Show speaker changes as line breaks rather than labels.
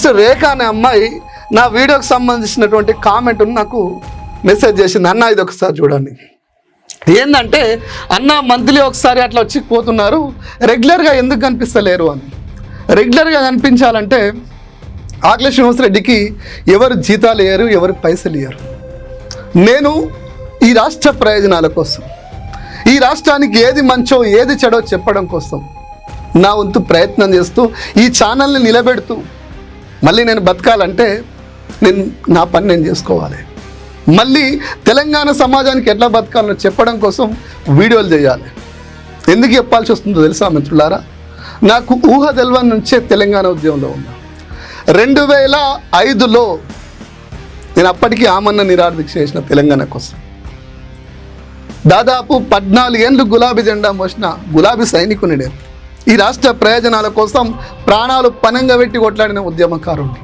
Sister రేఖ అనే అమ్మాయి నా వీడియోకి సంబంధించినటువంటి కామెంట్ నాకు మెసేజ్ చేసింది. అన్న ఇది ఒకసారి చూడండి. ఏంటంటే అన్న మంత్లీ ఒకసారి అట్లా వచ్చి పోతున్నారు, రెగ్యులర్గా ఎందుకు కనిపిస్తలేరు అని. రెగ్యులర్గా కనిపించాలంటే ఆకుల శ్రీనివాసరెడ్డికి ఎవరు జీతాలు ఇయ్యరు, ఎవరు పైసలు ఇయ్యరు. నేను ఈ రాష్ట్ర ప్రయోజనాల కోసం, ఈ రాష్ట్రానికి ఏది మంచో ఏది చెడో చెప్పడం కోసం నా వంతు ప్రయత్నం చేస్తూ ఈ ఛానల్ని నిలబెడుతూ మళ్ళీ నేను బతకాలంటే నా పని నేను చేసుకోవాలి. మళ్ళీ తెలంగాణ సమాజానికి ఎట్లా బతకాలో చెప్పడం కోసం వీడియోలు చేయాలి. ఎందుకు చెప్పాల్సి వస్తుందో తెలుసా మిత్రులారా? నాకు ఊహ తెలవని నుంచే తెలంగాణ ఉద్యమంలో ఉన్నా. 2005లో నేను అప్పటికి ఆమరణ నిరాహార దీక్ష చేసిన తెలంగాణ కోసం. దాదాపు 14 ఏళ్ళు గులాబీ జెండా మోసిన గులాబీ సైనికుని నేను. ఈ రాష్ట్ర ప్రయోజనాల కోసం ప్రాణాలు పణంగా పెట్టి కొట్లాడిన ఉద్యమకారుడిని.